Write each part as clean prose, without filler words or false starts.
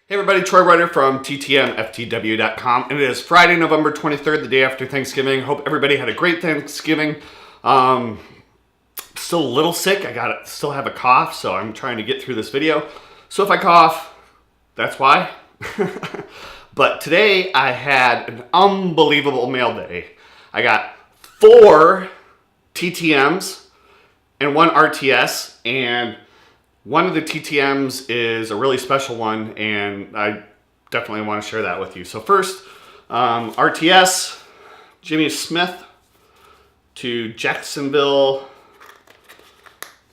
Hey everybody, Troy Ryder from TTM and it is Friday, November 23rd, the day after Thanksgiving. Hope everybody had a great Thanksgiving. Still a little sick. Still have a cough, so I'm trying to get through this video. So if I cough, that's why. But today I had an unbelievable mail day. I got 4 TTMs and 1 RTS, and one of the TTMs is a really special one, and I definitely want to share that with you. So first, RTS, Jimmy Smith to Jacksonville.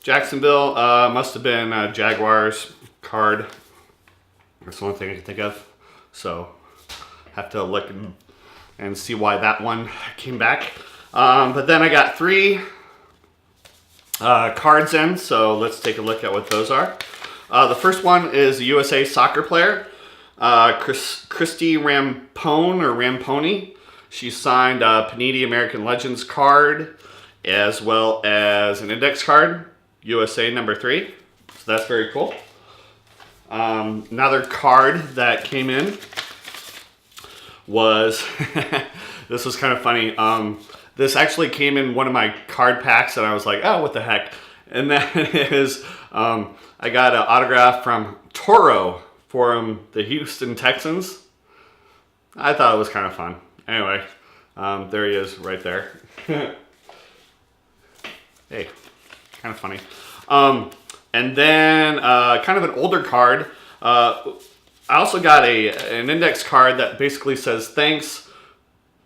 Must have been a Jaguars card. That's the only thing I can think of. So have to look and see why that one came back. But then I got 3 cards in, so let's take a look at what those are. The first one is a USA soccer player, Christy Ramponi. She signed a Panini American Legends card as well as an index card, USA number 3. So that's very cool. Another card that came in was, this was kind of funny. This actually came in one of my card packs, and I was like, oh, what the heck? And that is, I got an autograph from Toro from the Houston Texans. I thought it was kind of fun. Anyway, there he is right there. Hey, kind of funny. And then kind of an older card. I also got an index card that basically says, thanks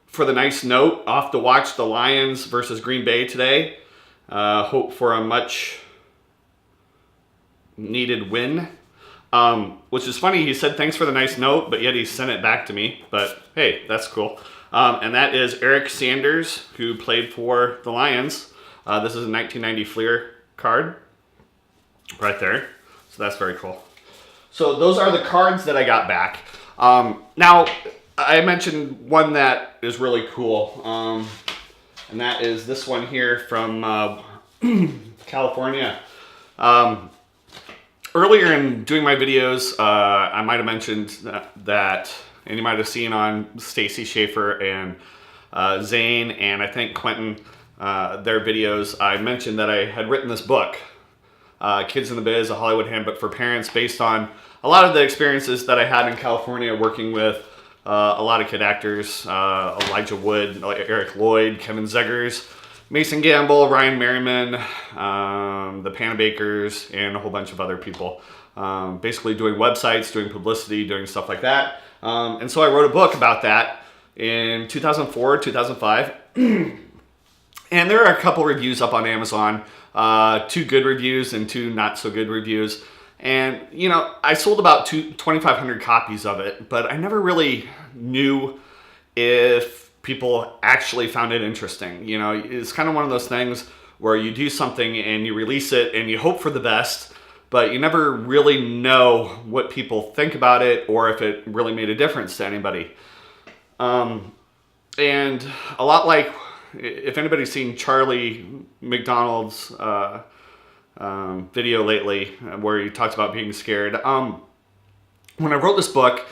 for the nice note. Off to watch the Lions versus Green Bay today. Hope for a much needed win. Which is funny, he said thanks for the nice note, but yet he sent it back to me. But hey, that's cool. And that is Eric Sanders, who played for the Lions. This is a 1990 Fleer card right there. So that's very cool. So those are the cards that I got back. Now, I mentioned one that is really cool, and that is this one here from California. Earlier in doing my videos, I might have mentioned that, and you might have seen on Stacy Schaefer and Zane, and I think Quentin, their videos, I mentioned that I had written this book, Kids in the Biz, A Hollywood Handbook for Parents, based on a lot of the experiences that I had in California working with a lot of kid actors, Elijah Wood, Eric Lloyd, Kevin Zegers, Mason Gamble, Ryan Merriman, the Panabakers, and a whole bunch of other people. Basically doing websites, doing publicity, doing stuff like that. And so I wrote a book about that in 2004, 2005. And there are a couple reviews up on Amazon, 2 good reviews and 2 not so good reviews. And, you know, I sold about 2,500 copies of it, but I never really knew if people actually found it interesting. You know, it's kind of one of those things where you do something and you release it and you hope for the best, but you never really know what people think about it or if it really made a difference to anybody. And a lot like, if anybody's seen Charlie McDonald's video lately where he talks about being scared. When I wrote this book,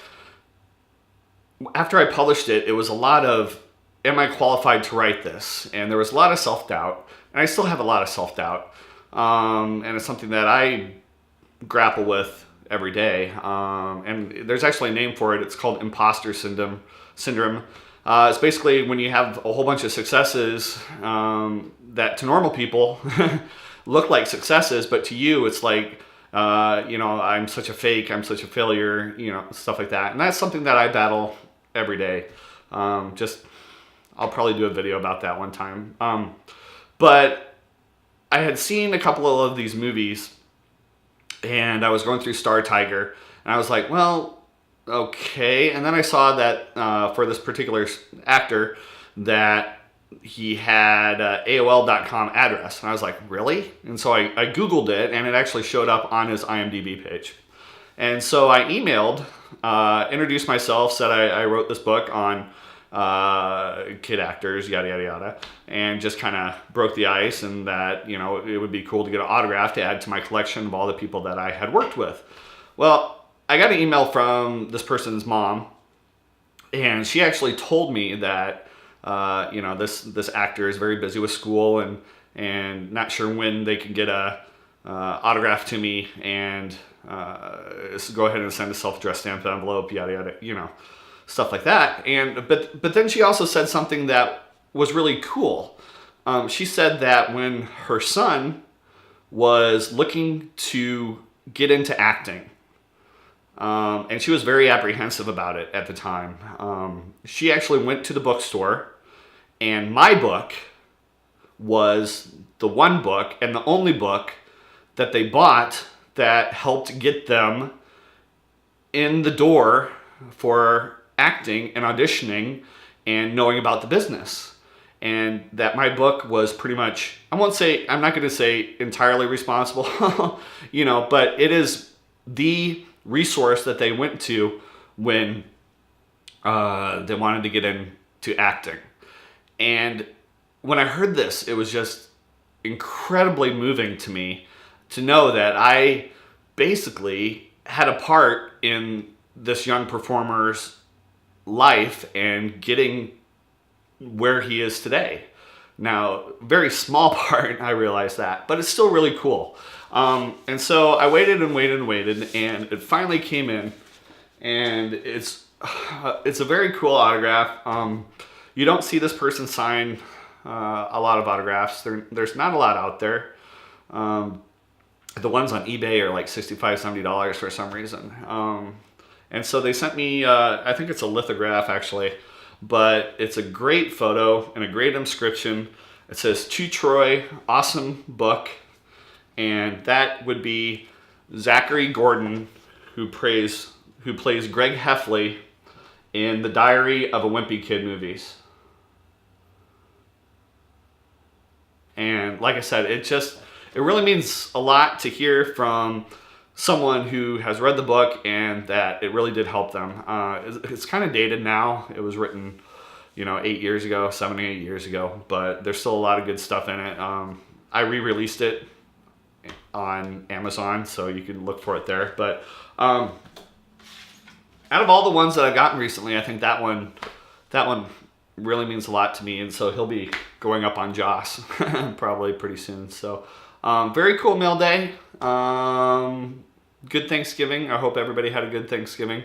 after I published it, it was a lot of, am I qualified to write this? And there was a lot of self-doubt, and I still have a lot of self-doubt. And it's something that I grapple with every day. And there's actually a name for it. It's called imposter syndrome. It's basically when you have a whole bunch of successes that to normal people look like successes, but to you it's like, you know, I'm such a fake, I'm such a failure, you know, stuff like that. And that's something that I battle every day. I'll probably do a video about that one time. But I had seen a couple of these movies, and I was going through Star Tiger, and I was like, well, okay. And then I saw that for this particular actor that he had AOL.com address. And I was like, really? And so I Googled it, and it actually showed up on his IMDb page. And so I emailed, introduced myself, said I wrote this book on kid actors, yada, yada, yada, and just kind of broke the ice, and that, you know, it would be cool to get an autograph to add to my collection of all the people that I had worked with. Well, I got an email from this person's mom, and she actually told me that this actor is very busy with school and not sure when they can get a autograph to me, and go ahead and send a self-addressed stamped envelope, yada yada, stuff like that. And but then she also said something that was really cool. She said that when her son was looking to get into acting, and she was very apprehensive about it at the time, she actually went to the bookstore, and my book was the one book and the only book that they bought that helped get them in the door for acting and auditioning and knowing about the business. And that my book was pretty much, I'm not going to say entirely responsible, but it is the resource that they went to when they wanted to get into acting. And when I heard this, it was just incredibly moving to me to know that I basically had a part in this young performer's life and getting where he is today. Now, very small part, I realize that, but it's still really cool. And so I waited and waited and waited, and it finally came in, and it's a very cool autograph. You don't see this person sign a lot of autographs. There's not a lot out there. The ones on eBay are like $65, $70 for some reason. And so they sent me, I think it's a lithograph actually, but it's a great photo and a great inscription. It says, "To Troy, awesome book." And that would be Zachary Gordon, who plays Greg Heffley in the Diary of a Wimpy Kid movies. And like I said, it really means a lot to hear from someone who has read the book and that it really did help them. It's kind of dated now. It was written, 8 years ago, 7 or 8 years ago, but there's still a lot of good stuff in it. I re-released it on Amazon, so you can look for it there. But out of all the ones that I've gotten recently, I think that one really means a lot to me, and so he'll be going up on Joss probably pretty soon. So very cool mail day. Good Thanksgiving. I hope everybody had a good Thanksgiving.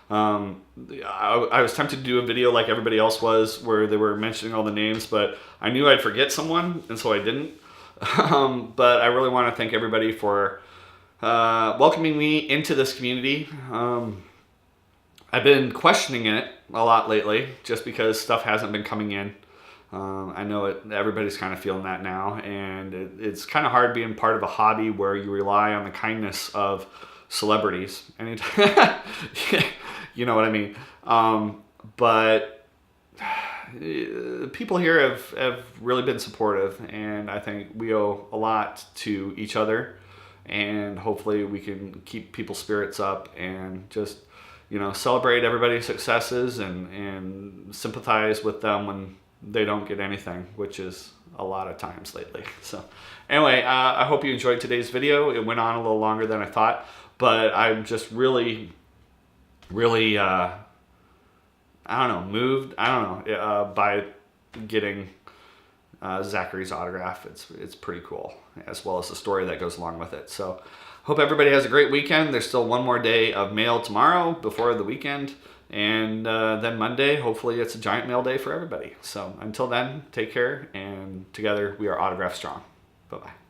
I was tempted to do a video like everybody else was, where they were mentioning all the names, but I knew I'd forget someone, and so I didn't. But I really want to thank everybody for welcoming me into this community. I've been questioning it a lot lately, just because stuff hasn't been coming in. I know everybody's kind of feeling that now, and it's kind of hard being part of a hobby where you rely on the kindness of celebrities. You know what I mean? But people here have really been supportive, and I think we owe a lot to each other, and hopefully we can keep people's spirits up and just celebrate everybody's successes and sympathize with them when they don't get anything, which is a lot of times lately. So anyway, I hope you enjoyed today's video. It went on a little longer than I thought, but I'm just really moved, by getting Zachary's autograph. It's pretty cool, as well as the story that goes along with it. So hope everybody has a great weekend. There's still one more day of mail tomorrow before the weekend. And then Monday, hopefully it's a giant mail day for everybody. So until then, take care. And together we are Autograph Strong. Bye-bye.